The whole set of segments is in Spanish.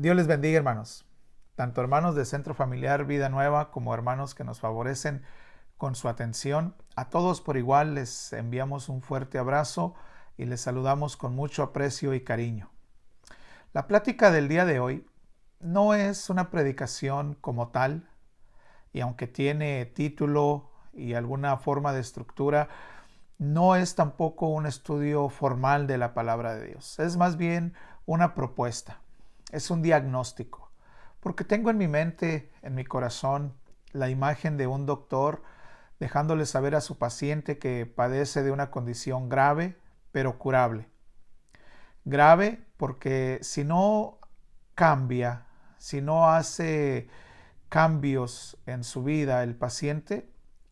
Dios les bendiga, hermanos. Tanto hermanos de Centro Familiar Vida Nueva como hermanos que nos favorecen con su atención. A todos por igual les enviamos un fuerte abrazo y les saludamos con mucho aprecio y cariño. La plática del día de hoy no es una predicación como tal, y aunque tiene título y alguna forma de estructura, no es tampoco un estudio formal de la palabra de Dios. Es más bien una propuesta, es un diagnóstico, porque tengo en mi mente, en mi corazón, la imagen de un doctor dejándole saber a su paciente que padece de una condición grave, pero curable. Grave porque si no cambia, si no hace cambios en su vida el paciente,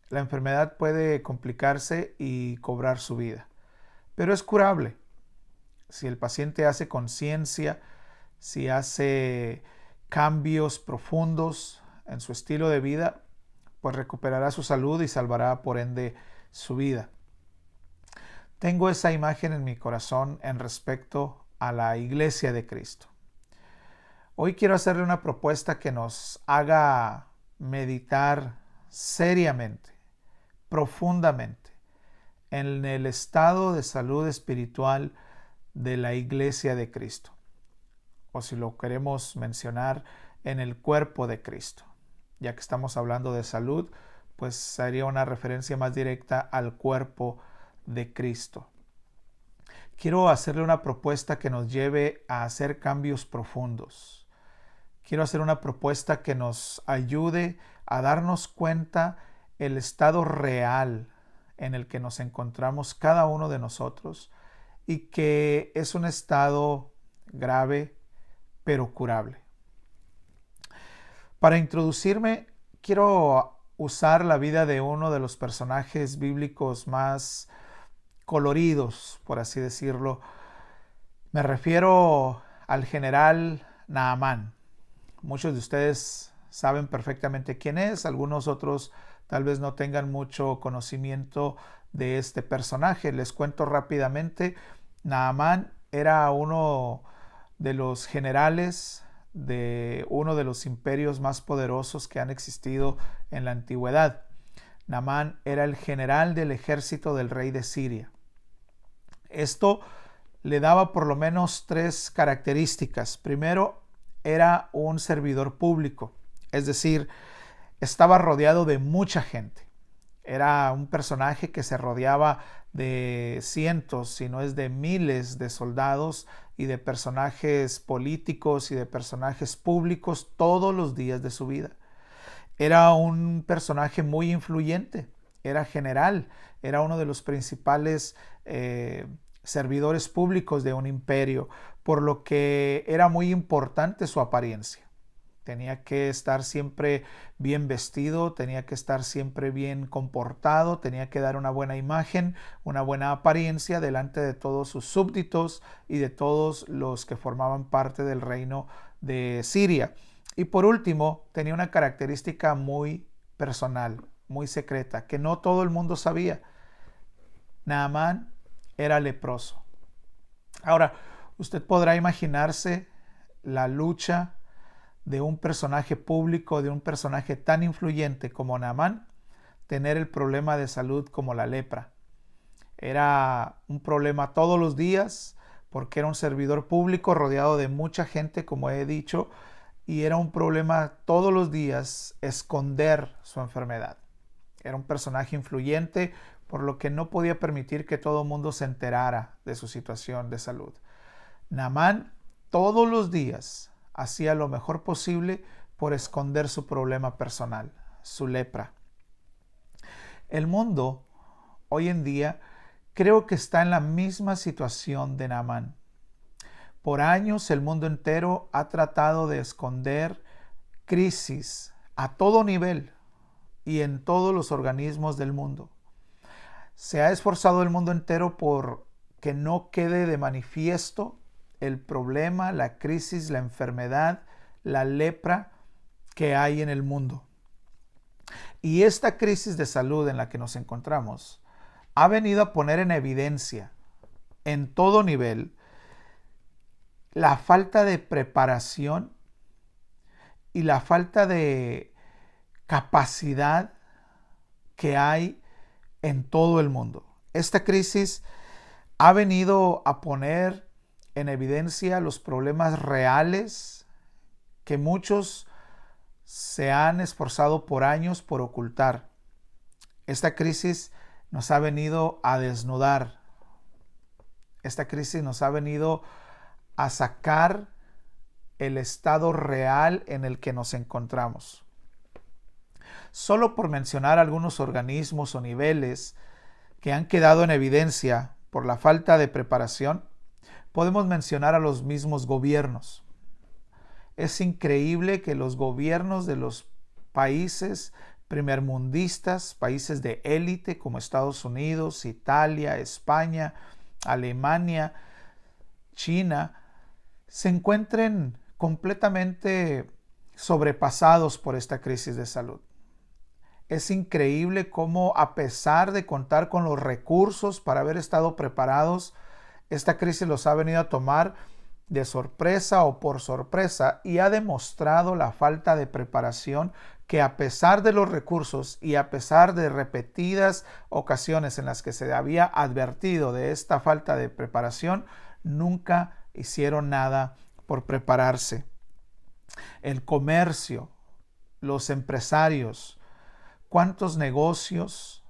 la enfermedad puede complicarse y cobrar su vida. Pero es curable. Si el paciente hace conciencia, si hace cambios profundos en su estilo de vida, pues recuperará su salud y salvará por ende su vida. Tengo esa imagen en mi corazón en respecto a la Iglesia de Cristo. Hoy quiero hacerle una propuesta que nos haga meditar seriamente, profundamente, en el estado de salud espiritual de la Iglesia de Cristo. O si lo queremos mencionar, en el cuerpo de Cristo. Ya que estamos hablando de salud, pues sería una referencia más directa al cuerpo de Cristo. Quiero hacerle una propuesta que nos lleve a hacer cambios profundos. Quiero hacer una propuesta que nos ayude a darnos cuenta el estado real en el que nos encontramos cada uno de nosotros y que es un estado grave pero curable. Para introducirme, quiero usar la vida de uno de los personajes bíblicos más coloridos, por así decirlo. Me refiero al general Naamán. Muchos de ustedes saben perfectamente quién es, algunos otros tal vez no tengan mucho conocimiento de este personaje. Les cuento rápidamente. Naamán era uno de los generales de uno de los imperios más poderosos que han existido en la antigüedad. Naamán era el general del ejército del rey de Siria. Esto le daba por lo menos tres características. Primero, era un servidor público, es decir, estaba rodeado de mucha gente. Era un personaje que se rodeaba de cientos, si no es de miles de soldados y de personajes políticos y de personajes públicos todos los días de su vida. Era un personaje muy influyente, era general, era uno de los principales servidores públicos de un imperio, por lo que era muy importante su apariencia. Tenía que estar siempre bien vestido, tenía que estar siempre bien comportado, tenía que dar una buena imagen, una buena apariencia delante de todos sus súbditos y de todos los que formaban parte del reino de Siria. Y por último, tenía una característica muy personal, muy secreta, que no todo el mundo sabía. Naamán era leproso. Ahora, usted podrá imaginarse la lucha de un personaje público, de un personaje tan influyente como Naamán, tener el problema de salud como la lepra. Era un problema todos los días porque era un servidor público rodeado de mucha gente, como he dicho, y era un problema todos los días esconder su enfermedad. Era un personaje influyente, por lo que no podía permitir que todo el mundo se enterara de su situación de salud. Naamán todos los días hacía lo mejor posible por esconder su problema personal, su lepra. El mundo, hoy en día, creo que está en la misma situación de Naamán. Por años el mundo entero ha tratado de esconder crisis a todo nivel y en todos los organismos del mundo. Se ha esforzado el mundo entero por que no quede de manifiesto el problema, la crisis, la enfermedad, la lepra que hay en el mundo. Y esta crisis de salud en la que nos encontramos ha venido a poner en evidencia en todo nivel la falta de preparación y la falta de capacidad que hay en todo el mundo. Esta crisis ha venido a poner en evidencia los problemas reales que muchos se han esforzado por años por ocultar. Esta crisis nos ha venido a desnudar. Esta crisis nos ha venido a sacar el estado real en el que nos encontramos. Solo por mencionar algunos organismos o niveles que han quedado en evidencia por la falta de preparación, podemos mencionar a los mismos gobiernos. Es increíble que los gobiernos de los países primermundistas, países de élite como Estados Unidos, Italia, España, Alemania, China, se encuentren completamente sobrepasados por esta crisis de salud. Es increíble cómo, a pesar de contar con los recursos para haber estado preparados, esta crisis los ha venido a tomar de sorpresa o por sorpresa y ha demostrado la falta de preparación que, a pesar de los recursos y a pesar de repetidas ocasiones en las que se había advertido de esta falta de preparación, nunca hicieron nada por prepararse. El comercio, los empresarios, ¿cuántos negocios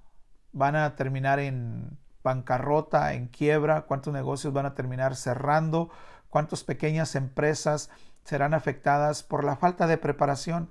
van a terminar en bancarrota, en quiebra? ¿Cuántos negocios van a terminar cerrando? ¿Cuántas pequeñas empresas serán afectadas por la falta de preparación?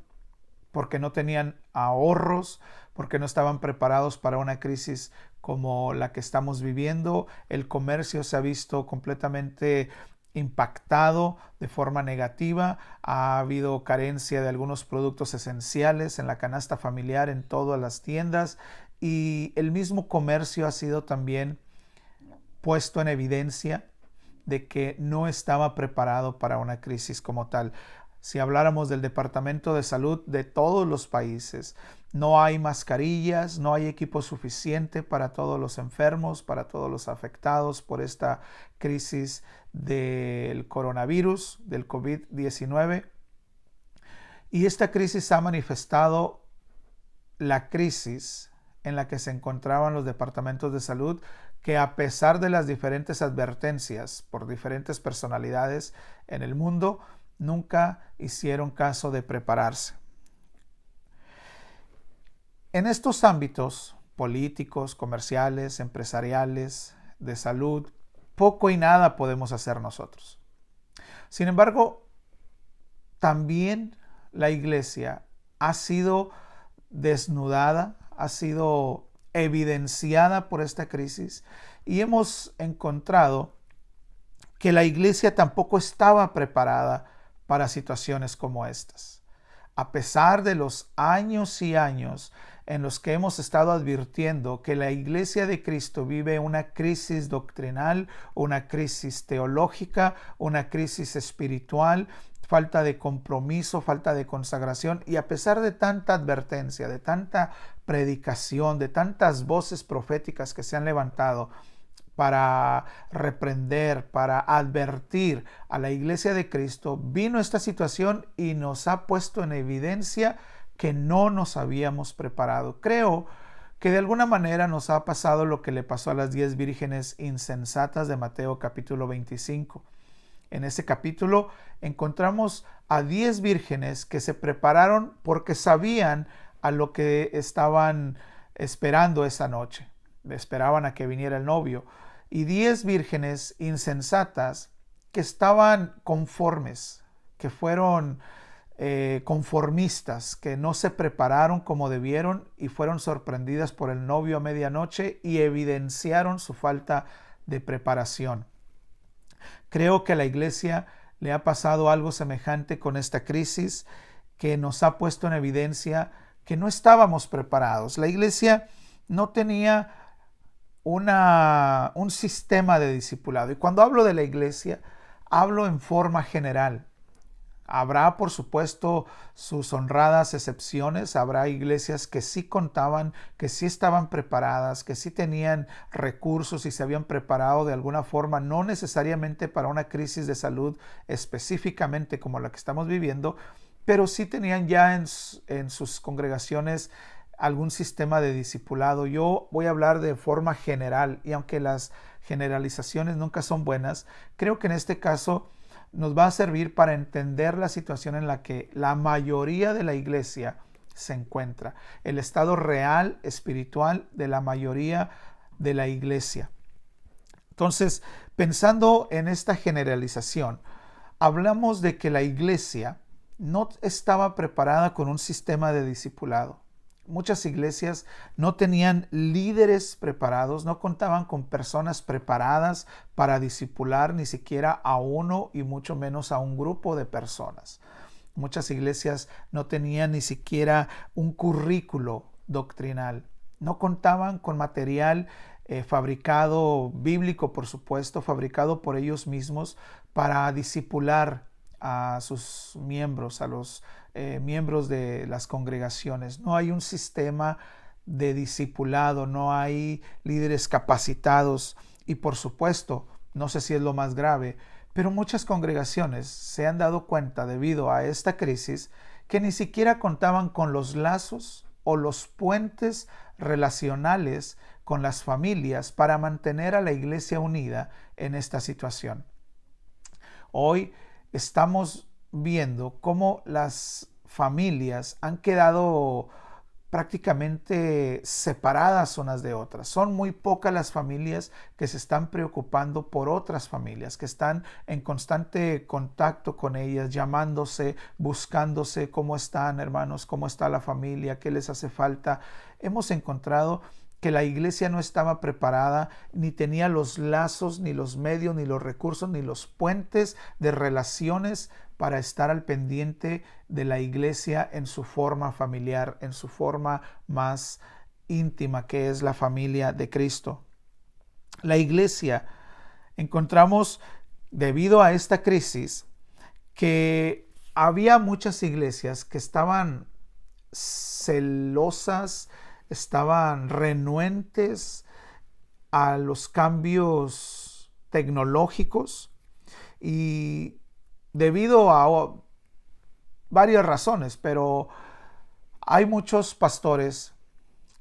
Porque no tenían ahorros, porque no estaban preparados para una crisis como la que estamos viviendo. El comercio se ha visto completamente impactado de forma negativa. Ha habido carencia de algunos productos esenciales en la canasta familiar, en todas las tiendas, y el mismo comercio ha sido también puesto en evidencia de que no estaba preparado para una crisis como tal. Si habláramos del Departamento de Salud de todos los países, no hay mascarillas, no hay equipo suficiente para todos los enfermos, para todos los afectados por esta crisis del coronavirus, del COVID-19. Y esta crisis ha manifestado la crisis en la que se encontraban los departamentos de salud, que, a pesar de las diferentes advertencias por diferentes personalidades en el mundo, nunca hicieron caso de prepararse. En estos ámbitos políticos, comerciales, empresariales, de salud, poco y nada podemos hacer nosotros. Sin embargo, también la iglesia ha sido desnudada, ha sido evidenciada por esta crisis, y hemos encontrado que la iglesia tampoco estaba preparada para situaciones como estas. A pesar de los años y años en los que hemos estado advirtiendo que la Iglesia de Cristo vive una crisis doctrinal, una crisis teológica, una crisis espiritual, falta de compromiso, falta de consagración, y a pesar de tanta advertencia, de tanta predicación, de tantas voces proféticas que se han levantado para reprender, para advertir a la Iglesia de Cristo, vino esta situación y nos ha puesto en evidencia que no nos habíamos preparado. Creo que de alguna manera nos ha pasado lo que le pasó a las 10 vírgenes insensatas de Mateo capítulo 25. En ese capítulo encontramos a 10 vírgenes que se prepararon porque sabían a lo que estaban esperando esa noche. Esperaban a que viniera el novio. Y 10 vírgenes insensatas que estaban conformes, que fueron conformistas, que no se prepararon como debieron y fueron sorprendidas por el novio a medianoche y evidenciaron su falta de preparación. Creo que a la iglesia le ha pasado algo semejante con esta crisis, que nos ha puesto en evidencia que no estábamos preparados. La iglesia no tenía un sistema de discipulado. Y cuando hablo de la iglesia, hablo en forma general. Habrá, por supuesto, sus honradas excepciones. Habrá iglesias que sí contaban, que sí estaban preparadas, que sí tenían recursos y se habían preparado de alguna forma, no necesariamente para una crisis de salud específicamente como la que estamos viviendo, pero sí tenían ya en sus congregaciones algún sistema de discipulado. Yo voy a hablar de forma general, y aunque las generalizaciones nunca son buenas, creo que en este caso nos va a servir para entender la situación en la que la mayoría de la iglesia se encuentra, el estado real espiritual de la mayoría de la iglesia. Entonces, pensando en esta generalización, hablamos de que la iglesia no estaba preparada con un sistema de discipulado. Muchas iglesias no tenían líderes preparados, no contaban con personas preparadas para discipular ni siquiera a uno y mucho menos a un grupo de personas. Muchas iglesias no tenían ni siquiera un currículo doctrinal. No contaban con material fabricado, bíblico por supuesto, fabricado por ellos mismos para discipular a sus miembros, a los miembros de las congregaciones. No hay un sistema de discipulado, no hay líderes capacitados y por supuesto, no sé si es lo más grave, pero muchas congregaciones se han dado cuenta debido a esta crisis que ni siquiera contaban con los lazos o los puentes relacionales con las familias para mantener a la iglesia unida en esta situación. Hoy estamos viendo cómo las familias han quedado prácticamente separadas unas de otras. Son muy pocas las familias que se están preocupando por otras familias, que están en constante contacto con ellas, llamándose, buscándose cómo están, hermanos, cómo está la familia, qué les hace falta. Hemos encontrado que la iglesia no estaba preparada, ni tenía los lazos, ni los medios, ni los recursos, ni los puentes de relaciones para estar al pendiente de la iglesia en su forma familiar, en su forma más íntima, que es la familia de Cristo. La iglesia, encontramos, debido a esta crisis, que había muchas iglesias que estaban celosas, estaban renuentes a los cambios tecnológicos y debido a varias razones, pero hay muchos pastores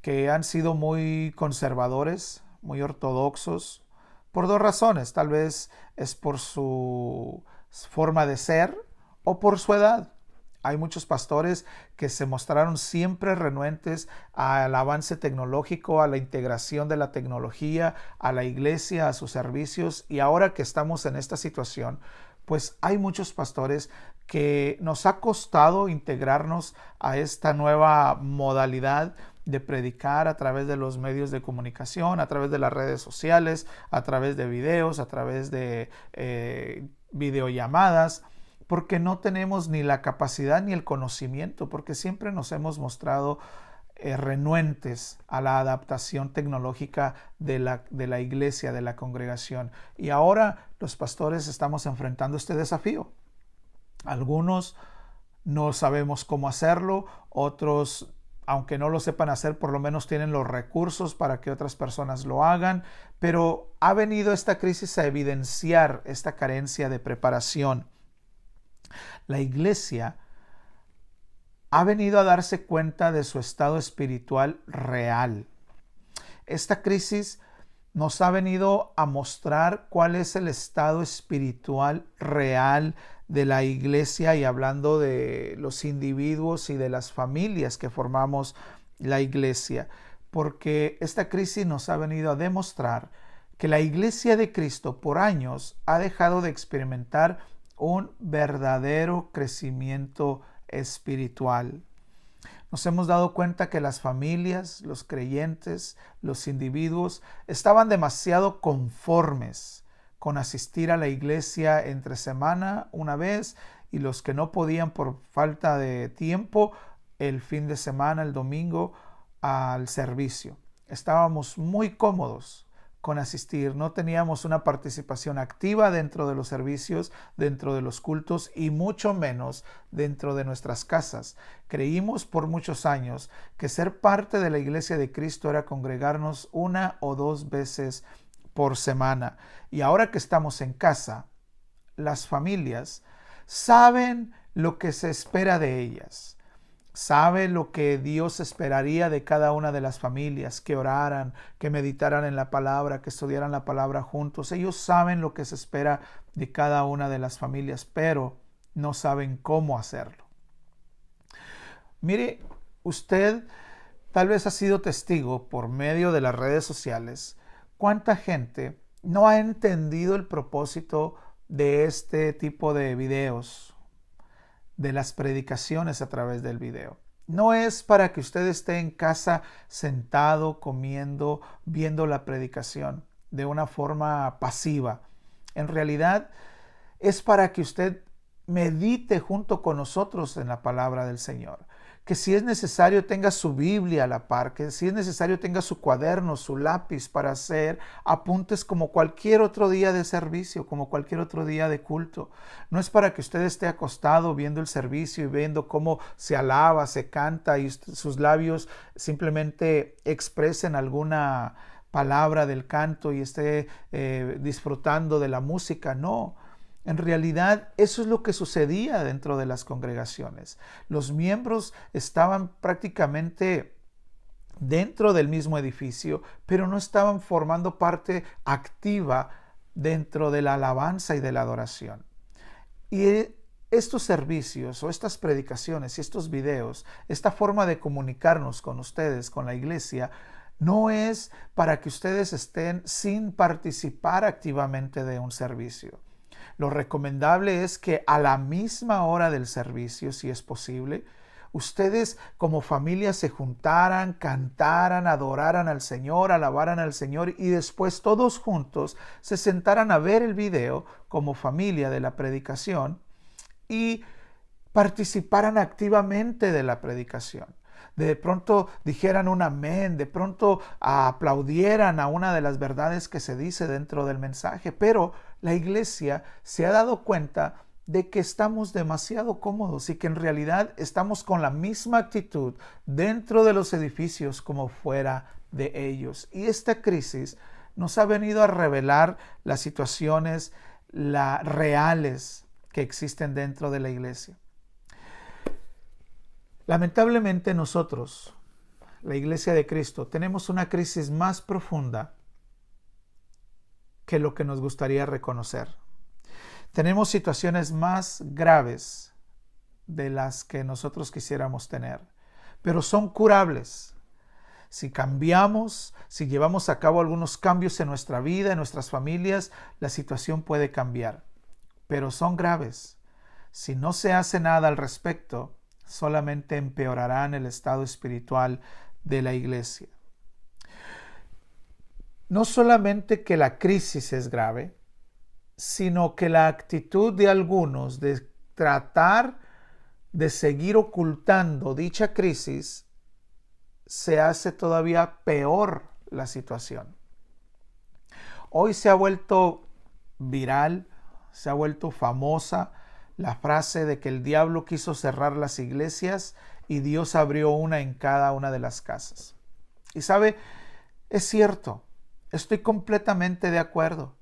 que han sido muy conservadores, muy ortodoxos, por dos razones. Tal vez es por su forma de ser o por su edad. Hay muchos pastores que se mostraron siempre renuentes al avance tecnológico, a la integración de la tecnología, a la iglesia, a sus servicios. Y ahora que estamos en esta situación, pues hay muchos pastores que nos ha costado integrarnos a esta nueva modalidad de predicar a través de los medios de comunicación, a través de las redes sociales, a través de videos, a través de videollamadas, porque no tenemos ni la capacidad ni el conocimiento, porque siempre nos hemos mostrado renuentes a la adaptación tecnológica de la iglesia, de la congregación. Y ahora los pastores estamos enfrentando este desafío. Algunos no sabemos cómo hacerlo, otros, aunque no lo sepan hacer, por lo menos tienen los recursos para que otras personas lo hagan, pero ha venido esta crisis a evidenciar esta carencia de preparación. La iglesia ha venido a darse cuenta de su estado espiritual real. Esta crisis nos ha venido a mostrar cuál es el estado espiritual real de la iglesia, y hablando de los individuos y de las familias que formamos la iglesia, porque esta crisis nos ha venido a demostrar que la iglesia de Cristo por años ha dejado de experimentar un verdadero crecimiento espiritual. Nos hemos dado cuenta que las familias, los creyentes, los individuos estaban demasiado conformes con asistir a la iglesia entre semana una vez, y los que no podían por falta de tiempo, el fin de semana, el domingo, al servicio. Estábamos muy cómodos con asistir, no teníamos una participación activa dentro de los servicios, dentro de los cultos, y mucho menos dentro de nuestras casas. Creímos por muchos años que ser parte de la iglesia de Cristo era congregarnos una o dos veces por semana. Y ahora que estamos en casa, las familias saben lo que se espera de ellas. Sabe lo que Dios esperaría de cada una de las familias, que oraran, que meditaran en la palabra, que estudiaran la palabra juntos. Ellos saben lo que se espera de cada una de las familias, pero no saben cómo hacerlo. Mire, usted tal vez ha sido testigo por medio de las redes sociales cuánta gente no ha entendido el propósito de este tipo de videos, de las predicaciones a través del video. No es para que usted esté en casa sentado, comiendo, viendo la predicación de una forma pasiva. En realidad es para que usted medite junto con nosotros en la palabra del Señor. Que si es necesario tenga su Biblia a la par, que si es necesario tenga su cuaderno, su lápiz para hacer apuntes como cualquier otro día de servicio, como cualquier otro día de culto. No es para que usted esté acostado viendo el servicio y viendo cómo se alaba, se canta y sus labios simplemente expresen alguna palabra del canto y esté disfrutando de la música. No. En realidad, eso es lo que sucedía dentro de las congregaciones. Los miembros estaban prácticamente dentro del mismo edificio, pero no estaban formando parte activa dentro de la alabanza y de la adoración. Y estos servicios o estas predicaciones y estos videos, esta forma de comunicarnos con ustedes, con la iglesia, no es para que ustedes estén sin participar activamente de un servicio. Lo recomendable es que a la misma hora del servicio, si es posible, ustedes como familia se juntaran, cantaran, adoraran al Señor, alabaran al Señor y después todos juntos se sentaran a ver el video como familia de la predicación y participaran activamente de la predicación. De pronto dijeran un amén, de pronto aplaudieran a una de las verdades que se dice dentro del mensaje, pero la iglesia se ha dado cuenta de que estamos demasiado cómodos y que en realidad estamos con la misma actitud dentro de los edificios como fuera de ellos. Y esta crisis nos ha venido a revelar las situaciones reales que existen dentro de la iglesia. Lamentablemente nosotros, la Iglesia de Cristo, tenemos una crisis más profunda que lo que nos gustaría reconocer. Tenemos situaciones más graves de las que nosotros quisiéramos tener, pero son curables. Si cambiamos, si llevamos a cabo algunos cambios en nuestra vida, en nuestras familias, la situación puede cambiar, pero son graves. Si no se hace nada al respecto, solamente empeorarán el estado espiritual de la iglesia. No solamente que la crisis es grave, sino que la actitud de algunos de tratar de seguir ocultando dicha crisis se hace todavía peor la situación. Hoy se ha vuelto viral, se ha vuelto famosa la frase de que el diablo quiso cerrar las iglesias y Dios abrió una en cada una de las casas. Y sabe, es cierto, estoy completamente de acuerdo.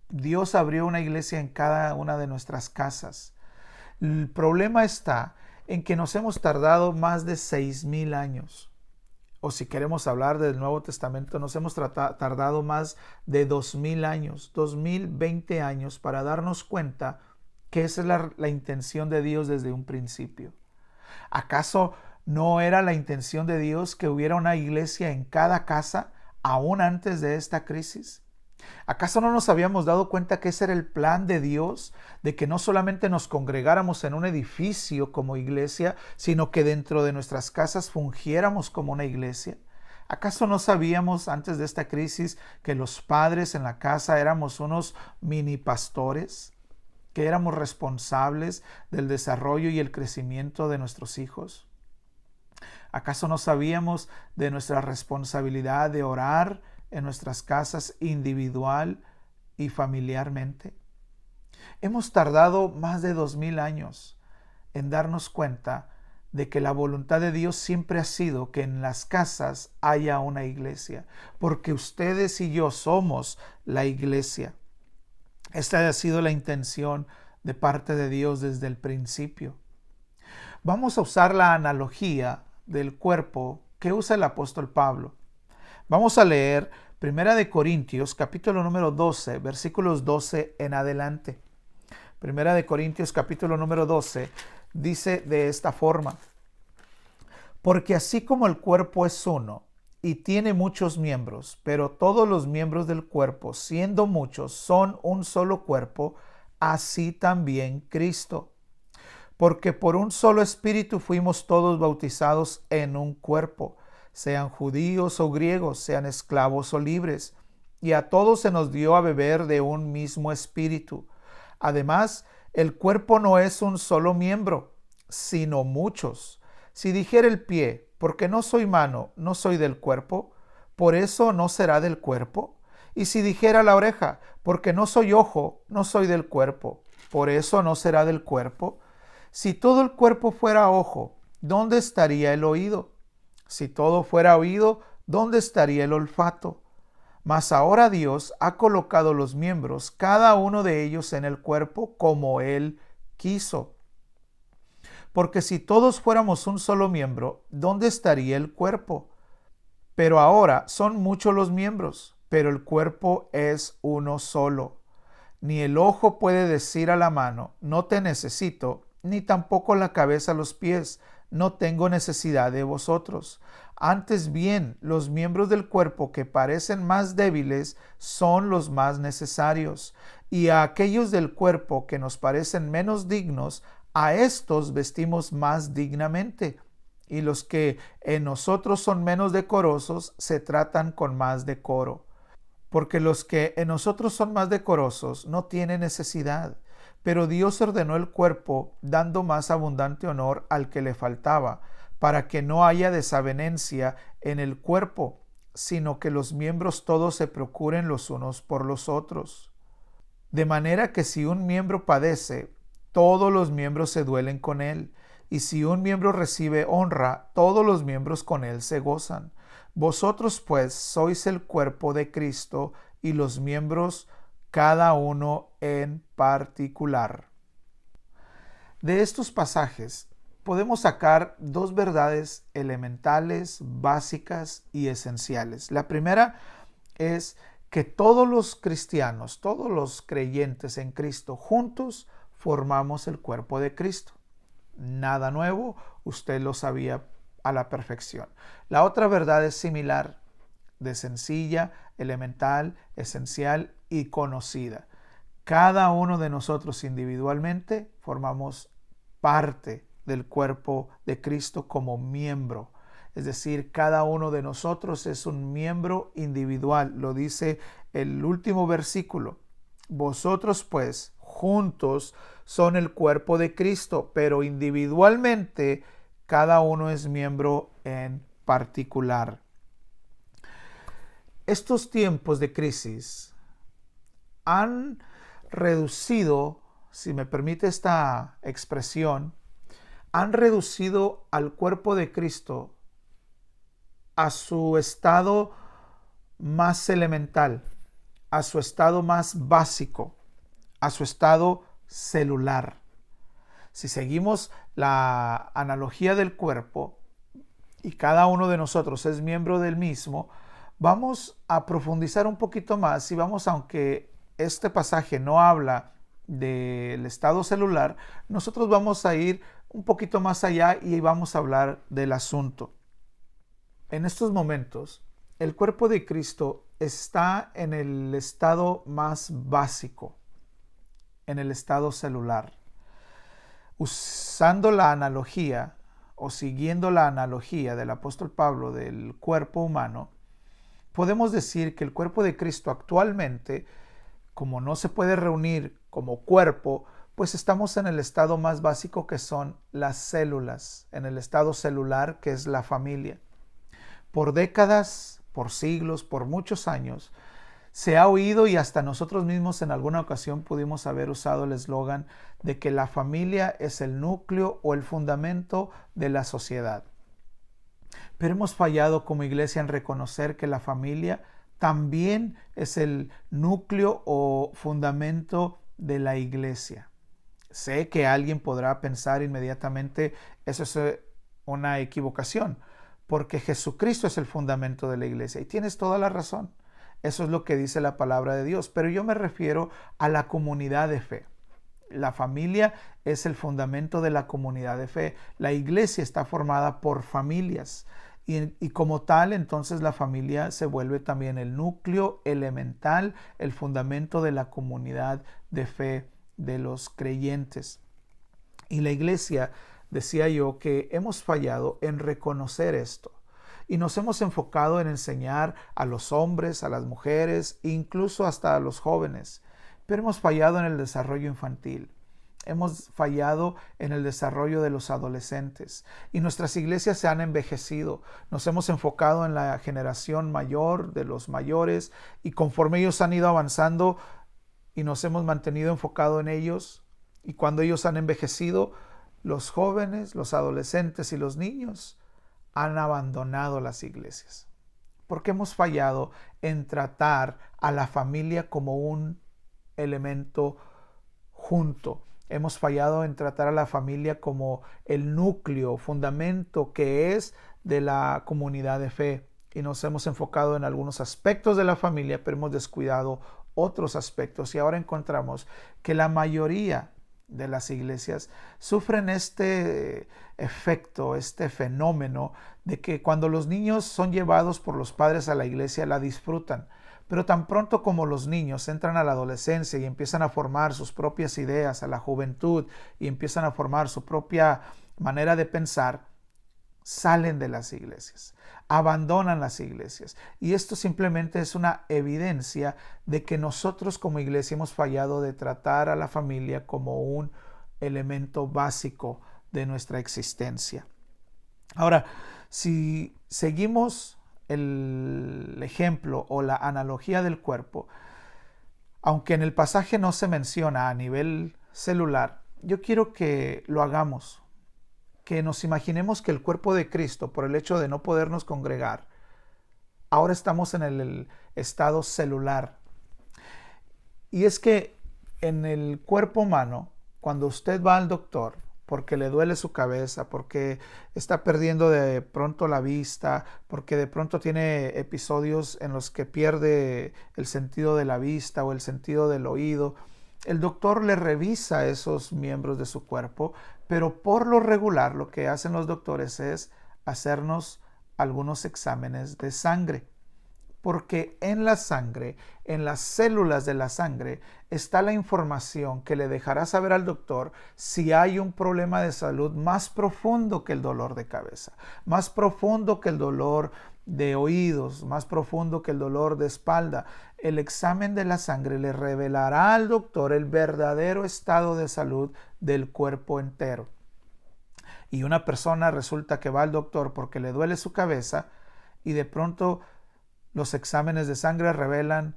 Dios abrió una iglesia en cada una de nuestras casas. El problema está en que nos hemos tardado más de 6,000 años. O si queremos hablar del Nuevo Testamento, nos hemos tardado más de 2,000 años, 2020 años para darnos cuenta que esa es la intención de Dios desde un principio. ¿Acaso no era la intención de Dios que hubiera una iglesia en cada casa aún antes de esta crisis? ¿Acaso no nos habíamos dado cuenta que ese era el plan de Dios, de que no solamente nos congregáramos en un edificio como iglesia, sino que dentro de nuestras casas fungiéramos como una iglesia? ¿Acaso no sabíamos antes de esta crisis que los padres en la casa éramos unos mini pastores? ¿Que éramos responsables del desarrollo y el crecimiento de nuestros hijos? ¿Acaso no sabíamos de nuestra responsabilidad de orar en nuestras casas individual y familiarmente? Hemos tardado más de 2,000 años en darnos cuenta de que la voluntad de Dios siempre ha sido que en las casas haya una iglesia, porque ustedes y yo somos la iglesia. Esta ha sido la intención de parte de Dios desde el principio. Vamos a usar la analogía del cuerpo que usa el apóstol Pablo. Vamos a leer 1 Corintios, capítulo número 12, versículos 12 en adelante. 1 Corintios, capítulo número 12, dice de esta forma: porque así como el cuerpo es uno y tiene muchos miembros, pero todos los miembros del cuerpo, siendo muchos, son un solo cuerpo, así también Cristo. Porque por un solo espíritu fuimos todos bautizados en un cuerpo, sean judíos o griegos, sean esclavos o libres, y a todos se nos dio a beber de un mismo espíritu. Además, el cuerpo no es un solo miembro, sino muchos. Si dijera el pie, porque no soy mano, no soy del cuerpo, por eso no será del cuerpo. Y si dijera la oreja, porque no soy ojo, no soy del cuerpo, por eso no será del cuerpo. Si todo el cuerpo fuera ojo, ¿dónde estaría el oído? Si todo fuera oído, ¿dónde estaría el olfato? Mas ahora Dios ha colocado los miembros, cada uno de ellos en el cuerpo como Él quiso. Porque si todos fuéramos un solo miembro, ¿dónde estaría el cuerpo? Pero ahora son muchos los miembros, pero el cuerpo es uno solo. Ni el ojo puede decir a la mano, no te necesito, ni tampoco la cabeza a los pies, no tengo necesidad de vosotros. Antes bien, los miembros del cuerpo que parecen más débiles son los más necesarios, y a aquellos del cuerpo que nos parecen menos dignos, a estos vestimos más dignamente, y los que en nosotros son menos decorosos se tratan con más decoro. Porque los que en nosotros son más decorosos no tienen necesidad, pero Dios ordenó el cuerpo dando más abundante honor al que le faltaba, para que no haya desavenencia en el cuerpo, sino que los miembros todos se procuren los unos por los otros. De manera que si un miembro padece, todos los miembros se duelen con él, y si un miembro recibe honra, todos los miembros con él se gozan. Vosotros pues sois el cuerpo de Cristo y los miembros cada uno en particular. De estos pasajes podemos sacar dos verdades elementales, básicas y esenciales. La primera es que todos los cristianos, todos los creyentes en Cristo juntos formamos el cuerpo de Cristo. Nada nuevo, usted lo sabía a la perfección. La otra verdad es similar, de sencilla, elemental, esencial y conocida. Cada uno de nosotros individualmente formamos parte del cuerpo de Cristo como miembro. Es decir, cada uno de nosotros es un miembro individual. Lo dice el último versículo. Vosotros pues juntos son el cuerpo de Cristo, pero individualmente cada uno es miembro en particular. Estos tiempos de crisis han reducido, si me permite esta expresión, han reducido al cuerpo de Cristo a su estado más elemental, a su estado más básico, a su estado celular. Si seguimos la analogía del cuerpo y cada uno de nosotros es miembro del mismo, vamos a profundizar un poquito más y vamos, aunque este pasaje no habla del estado celular, nosotros vamos a ir un poquito más allá y vamos a hablar del asunto. En estos momentos, el cuerpo de Cristo está en el estado más básico, en el estado celular. Usando la analogía o siguiendo la analogía del apóstol Pablo del cuerpo humano, podemos decir que el cuerpo de Cristo actualmente, como no se puede reunir como cuerpo, pues estamos en el estado más básico, que son las células, en el estado celular, que es la familia. Por décadas, por siglos, por muchos años, se ha oído, y hasta nosotros mismos en alguna ocasión pudimos haber usado el eslogan de que la familia es el núcleo o el fundamento de la sociedad. Pero hemos fallado como iglesia en reconocer que la familia también es el núcleo o fundamento de la iglesia. Sé que alguien podrá pensar inmediatamente, eso es una equivocación, porque Jesucristo es el fundamento de la iglesia. Y tienes toda la razón. Eso es lo que dice la palabra de Dios. Pero yo me refiero a la comunidad de fe. La familia es el fundamento de la comunidad de fe. La iglesia está formada por familias. Y como tal, entonces la familia se vuelve también el núcleo elemental, el fundamento de la comunidad de fe de los creyentes. Y la iglesia, decía yo, que hemos fallado en reconocer esto. Y nos hemos enfocado en enseñar a los hombres, a las mujeres, incluso hasta a los jóvenes. Pero hemos fallado en el desarrollo infantil. Hemos fallado en el desarrollo de los adolescentes. Y nuestras iglesias se han envejecido. Nos hemos enfocado en la generación mayor, de los mayores, y conforme ellos han ido avanzando y nos hemos mantenido enfocado en ellos, y cuando ellos han envejecido, los jóvenes, los adolescentes y los niños han abandonado las iglesias. Porque hemos fallado en tratar a la familia como un elemento junto. Hemos fallado en tratar a la familia como el núcleo, fundamento que es de la comunidad de fe. Y nos hemos enfocado en algunos aspectos de la familia, pero hemos descuidado otros aspectos. Y ahora encontramos que la mayoría de las iglesias sufren este efecto, este fenómeno de que cuando los niños son llevados por los padres a la iglesia, la disfrutan. Pero tan pronto como los niños entran a la adolescencia y empiezan a formar sus propias ideas, a la juventud, y empiezan a formar su propia manera de pensar, salen de las iglesias, abandonan las iglesias. Y esto simplemente es una evidencia de que nosotros como iglesia hemos fallado de tratar a la familia como un elemento básico de nuestra existencia. Ahora, si seguimos el ejemplo o la analogía del cuerpo, aunque en el pasaje no se menciona a nivel celular, yo quiero que lo hagamos, que nos imaginemos que el cuerpo de Cristo, por el hecho de no podernos congregar, ahora estamos en el estado celular. Y es que en el cuerpo humano, cuando usted va al doctor, porque le duele su cabeza, porque está perdiendo de pronto la vista, porque de pronto tiene episodios en los que pierde el sentido de la vista o el sentido del oído, el doctor le revisa esos miembros de su cuerpo, pero por lo regular lo que hacen los doctores es hacernos algunos exámenes de sangre. Porque en la sangre, en las células de la sangre, está la información que le dejará saber al doctor si hay un problema de salud más profundo que el dolor de cabeza, más profundo que el dolor de oídos, más profundo que el dolor de espalda. El examen de la sangre le revelará al doctor el verdadero estado de salud del cuerpo entero. Y una persona resulta que va al doctor porque le duele su cabeza y de pronto los exámenes de sangre revelan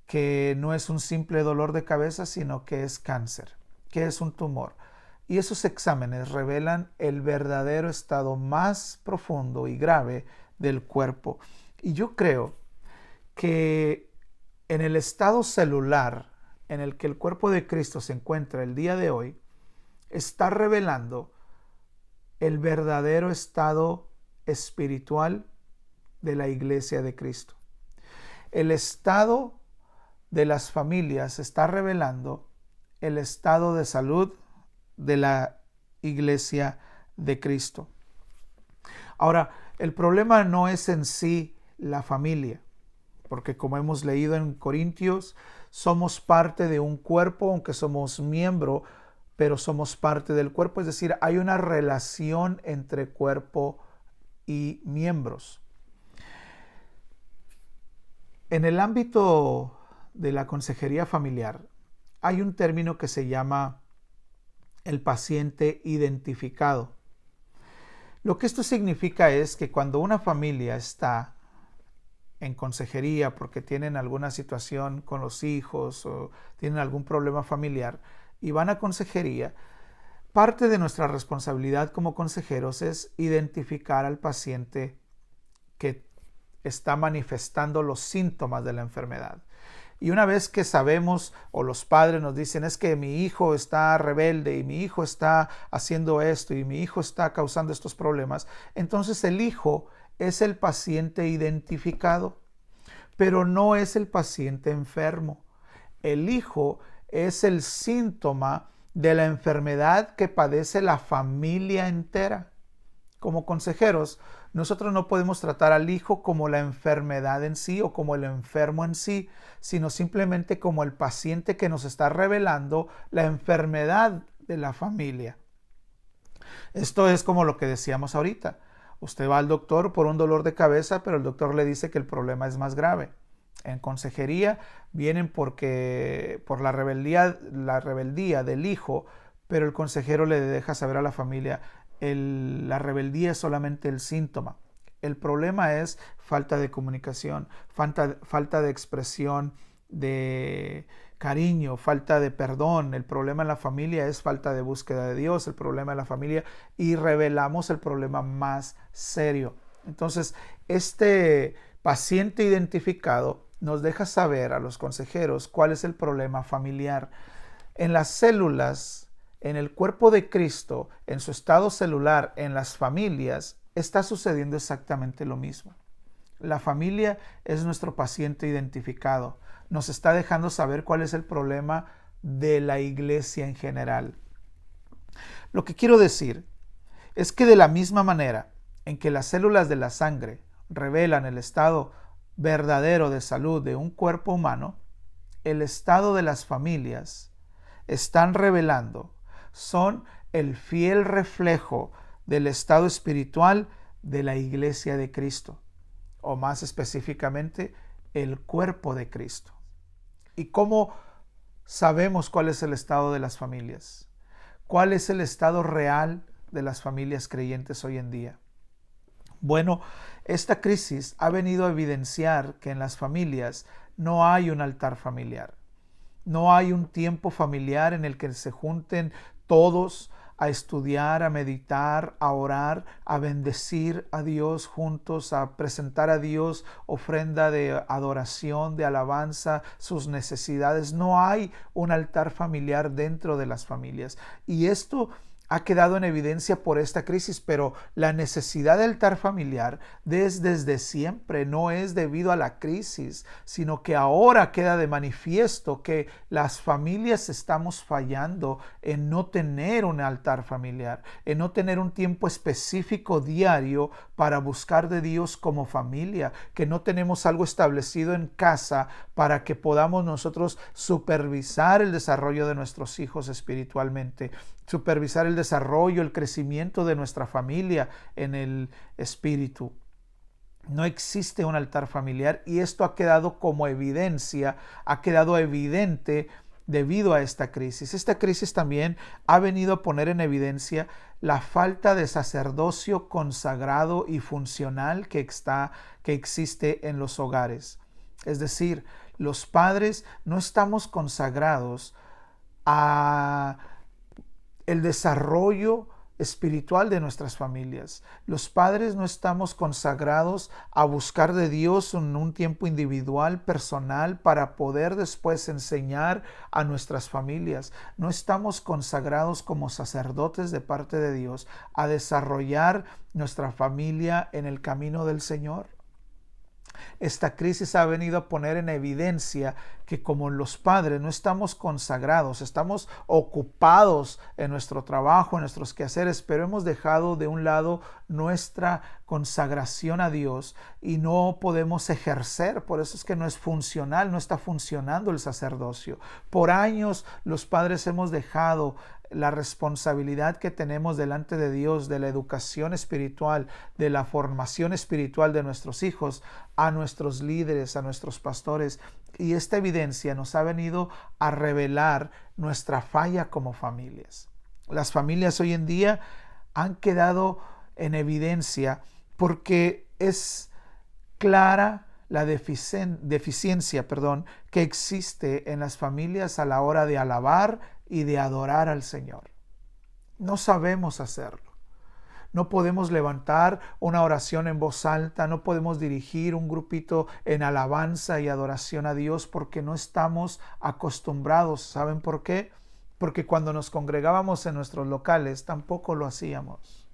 que no es un simple dolor de cabeza, sino que es cáncer, que es un tumor. Y esos exámenes revelan el verdadero estado más profundo y grave del cuerpo. Y yo creo que en el estado celular en el que el cuerpo de Cristo se encuentra el día de hoy, está revelando el verdadero estado espiritual de la iglesia de Cristo. El estado de las familias está revelando el estado de salud de la iglesia de Cristo. Ahora, el problema no es en sí la familia, porque como hemos leído en Corintios, somos parte de un cuerpo, aunque somos miembro, pero somos parte del cuerpo, es decir, hay una relación entre cuerpo y miembros. En el ámbito de la consejería familiar hay un término que se llama el paciente identificado. Lo que esto significa es que cuando una familia está en consejería porque tienen alguna situación con los hijos o tienen algún problema familiar y van a consejería, parte de nuestra responsabilidad como consejeros es identificar al paciente que está manifestando los síntomas de la enfermedad. Y una vez que sabemos o los padres nos dicen es que mi hijo está rebelde y mi hijo está haciendo esto y mi hijo está causando estos problemas, entonces el hijo es el paciente identificado, pero no es el paciente enfermo. El hijo es el síntoma de la enfermedad que padece la familia entera. Como consejeros, nosotros no podemos tratar al hijo como la enfermedad en sí o como el enfermo en sí, sino simplemente como el paciente que nos está revelando la enfermedad de la familia. Esto es como lo que decíamos ahorita. Usted va al doctor por un dolor de cabeza, pero el doctor le dice que el problema es más grave. En consejería vienen por la rebeldía del hijo, pero el consejero le deja saber a la familia, la rebeldía es solamente el síntoma. El problema es falta de comunicación, falta de expresión de cariño, falta de perdón. El problema en la familia es falta de búsqueda de Dios, el problema en la familia, y revelamos el problema más serio. Entonces, este paciente identificado nos deja saber a los consejeros cuál es el problema familiar. En las células, en el cuerpo de Cristo, en su estado celular, en las familias, está sucediendo exactamente lo mismo. La familia es nuestro paciente identificado. Nos está dejando saber cuál es el problema de la iglesia en general. Lo que quiero decir es que de la misma manera en que las células de la sangre revelan el estado verdadero de salud de un cuerpo humano, el estado de las familias están revelando, son el fiel reflejo del estado espiritual de la iglesia de Cristo, o más específicamente, el cuerpo de Cristo. ¿Y cómo sabemos cuál es el estado de las familias? ¿Cuál es el estado real de las familias creyentes hoy en día? Bueno, esta crisis ha venido a evidenciar que en las familias no hay un altar familiar. No hay un tiempo familiar en el que se junten todos a estudiar, a meditar, a orar, a bendecir a Dios juntos, a presentar a Dios ofrenda de adoración, de alabanza, sus necesidades. No hay un altar familiar dentro de las familias. Y esto ha quedado en evidencia por esta crisis, pero la necesidad del altar familiar desde siempre, no es debido a la crisis, sino que ahora queda de manifiesto que las familias estamos fallando en no tener un altar familiar, en no tener un tiempo específico diario para buscar de Dios como familia, que no tenemos algo establecido en casa para que podamos nosotros supervisar el desarrollo de nuestros hijos espiritualmente, supervisar el desarrollo, el crecimiento de nuestra familia en el espíritu. No existe un altar familiar y esto ha quedado como evidencia, ha quedado evidente debido a esta crisis. Esta crisis también ha venido a poner en evidencia la falta de sacerdocio consagrado y funcional que existe en los hogares. Es decir, los padres no estamos consagrados a el desarrollo espiritual de nuestras familias. Los padres no estamos consagrados a buscar de Dios en un tiempo individual, personal, para poder después enseñar a nuestras familias. No estamos consagrados como sacerdotes de parte de Dios a desarrollar nuestra familia en el camino del Señor. Esta crisis ha venido a poner en evidencia que como los padres no estamos consagrados, estamos ocupados en nuestro trabajo, en nuestros quehaceres, pero hemos dejado de un lado nuestra consagración a Dios y no podemos ejercer. Por eso es que no es funcional, no está funcionando el sacerdocio. Por años los padres hemos dejado la responsabilidad que tenemos delante de Dios, de la educación espiritual, de la formación espiritual de nuestros hijos, a nuestros líderes, a nuestros pastores. Y esta evidencia nos ha venido a revelar nuestra falla como familias. Las familias hoy en día han quedado en evidencia porque es clara la deficiencia que existe en las familias a la hora de alabar y de adorar al Señor. No sabemos hacerlo. No podemos levantar una oración en voz alta, no podemos dirigir un grupito en alabanza y adoración a Dios porque no estamos acostumbrados. ¿Saben por qué? Porque cuando nos congregábamos en nuestros locales tampoco lo hacíamos.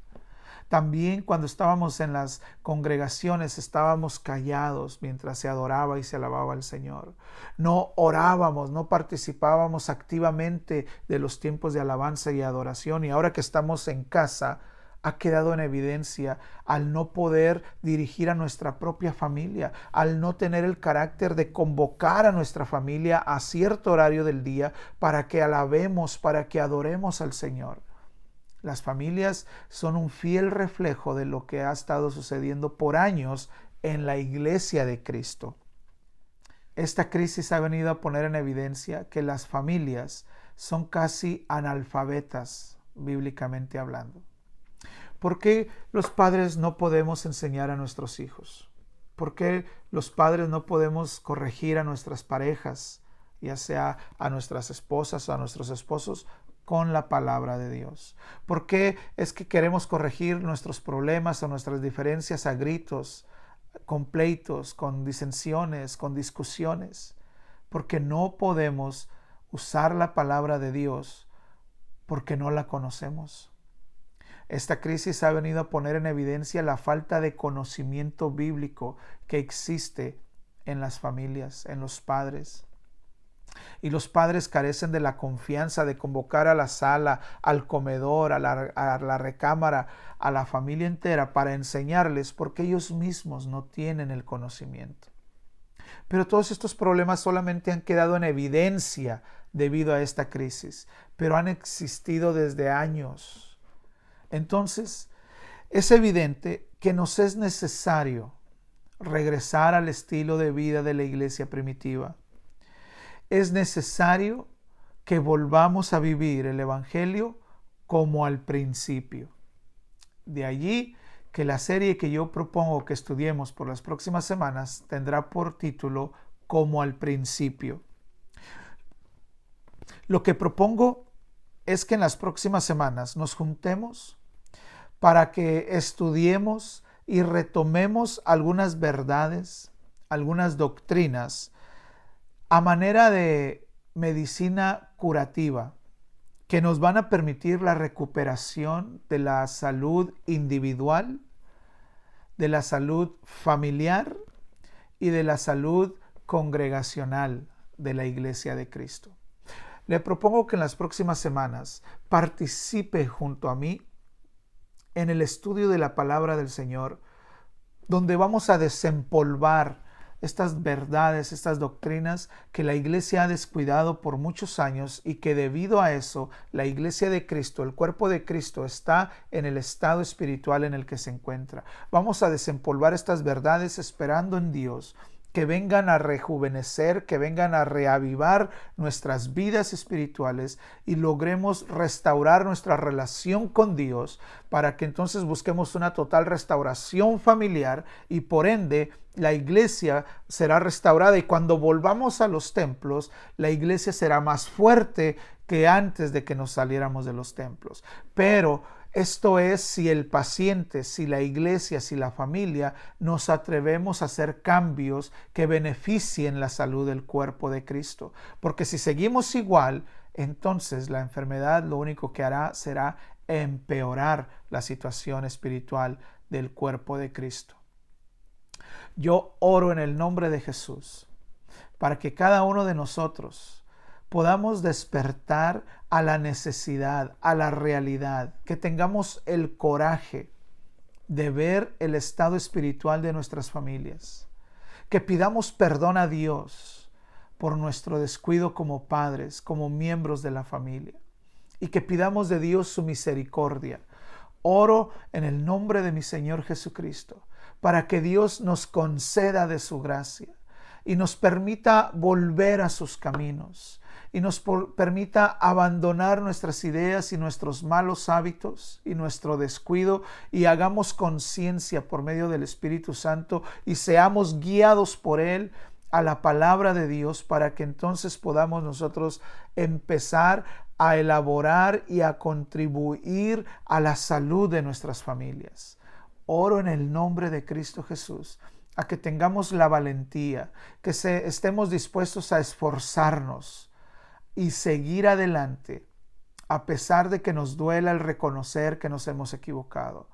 También cuando estábamos en las congregaciones estábamos callados mientras se adoraba y se alababa al Señor. No orábamos, no participábamos activamente de los tiempos de alabanza y adoración. Y ahora que estamos en casa, ha quedado en evidencia al no poder dirigir a nuestra propia familia, al no tener el carácter de convocar a nuestra familia a cierto horario del día para que alabemos, para que adoremos al Señor. Las familias son un fiel reflejo de lo que ha estado sucediendo por años en la iglesia de Cristo. Esta crisis ha venido a poner en evidencia que las familias son casi analfabetas, bíblicamente hablando. ¿Por qué los padres no podemos enseñar a nuestros hijos? ¿Por qué los padres no podemos corregir a nuestras parejas, ya sea a nuestras esposas o a nuestros esposos, con la palabra de Dios? ¿Por qué es que queremos corregir nuestros problemas o nuestras diferencias a gritos, con pleitos, con disensiones, con discusiones? Porque no podemos usar la palabra de Dios porque no la conocemos. Esta crisis ha venido a poner en evidencia la falta de conocimiento bíblico que existe en las familias, en los padres. Y los padres carecen de la confianza de convocar a la sala, al comedor, a la recámara, a la familia entera para enseñarles porque ellos mismos no tienen el conocimiento. Pero todos estos problemas solamente han quedado en evidencia debido a esta crisis, pero han existido desde años. Entonces, es evidente que nos es necesario regresar al estilo de vida de la iglesia primitiva. Es necesario que volvamos a vivir el Evangelio como al principio. De allí que la serie que yo propongo que estudiemos por las próximas semanas tendrá por título Como al principio. Lo que propongo es que en las próximas semanas nos juntemos para que estudiemos y retomemos algunas verdades, algunas doctrinas a manera de medicina curativa que nos van a permitir la recuperación de la salud individual, de la salud familiar y de la salud congregacional de la Iglesia de Cristo. Le propongo que en las próximas semanas participe junto a mí en el estudio de la palabra del Señor, donde vamos a desempolvar estas verdades, estas doctrinas que la iglesia ha descuidado por muchos años y que debido a eso la iglesia de Cristo, el cuerpo de Cristo, está en el estado espiritual en el que se encuentra. Vamos a desempolvar estas verdades esperando en Dios que vengan a rejuvenecer, que vengan a reavivar nuestras vidas espirituales y logremos restaurar nuestra relación con Dios para que entonces busquemos una total restauración familiar y por ende la iglesia será restaurada y cuando volvamos a los templos, la iglesia será más fuerte que antes de que nos saliéramos de los templos. Pero esto es si el paciente, si la iglesia, si la familia nos atrevemos a hacer cambios que beneficien la salud del cuerpo de Cristo. Porque si seguimos igual, entonces la enfermedad lo único que hará será empeorar la situación espiritual del cuerpo de Cristo. Yo oro en el nombre de Jesús para que cada uno de nosotros podamos despertar a la necesidad, a la realidad, que tengamos el coraje de ver el estado espiritual de nuestras familias, que pidamos perdón a Dios por nuestro descuido como padres, como miembros de la familia, y que pidamos de Dios su misericordia. Oro en el nombre de mi Señor Jesucristo, para que Dios nos conceda de su gracia y nos permita volver a sus caminos y nos permita abandonar nuestras ideas y nuestros malos hábitos y nuestro descuido y hagamos conciencia por medio del Espíritu Santo y seamos guiados por Él a la palabra de Dios para que entonces podamos nosotros empezar a elaborar y a contribuir a la salud de nuestras familias. Oro en el nombre de Cristo Jesús a que tengamos la valentía, que estemos dispuestos a esforzarnos y seguir adelante, a pesar de que nos duela el reconocer que nos hemos equivocado.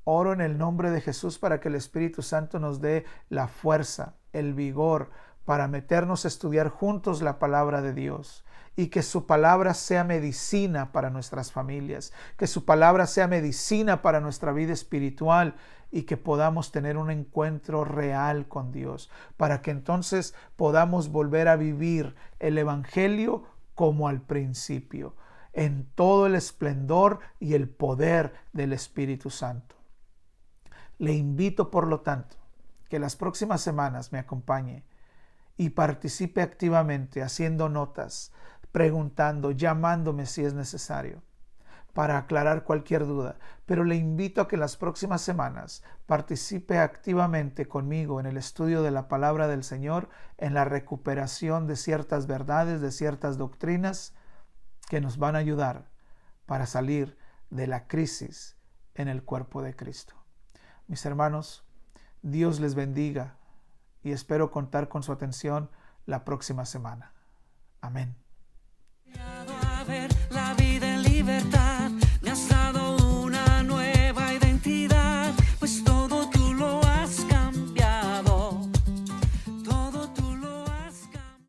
Oro en el nombre de Jesús para que el Espíritu Santo nos dé la fuerza, el vigor para meternos a estudiar juntos la palabra de Dios y que su palabra sea medicina para nuestras familias, que su palabra sea medicina para nuestra vida espiritual y que podamos tener un encuentro real con Dios, para que entonces podamos volver a vivir el Evangelio como al principio, en todo el esplendor y el poder del Espíritu Santo. Le invito, por lo tanto, que las próximas semanas me acompañe y participe activamente haciendo notas, preguntando, llamándome si es necesario, para aclarar cualquier duda. Pero le invito a que las próximas semanas participe activamente conmigo en el estudio de la palabra del Señor, en la recuperación de ciertas verdades, de ciertas doctrinas que nos van a ayudar para salir de la crisis en el cuerpo de Cristo. Mis hermanos, Dios les bendiga y espero contar con su atención la próxima semana. Amén.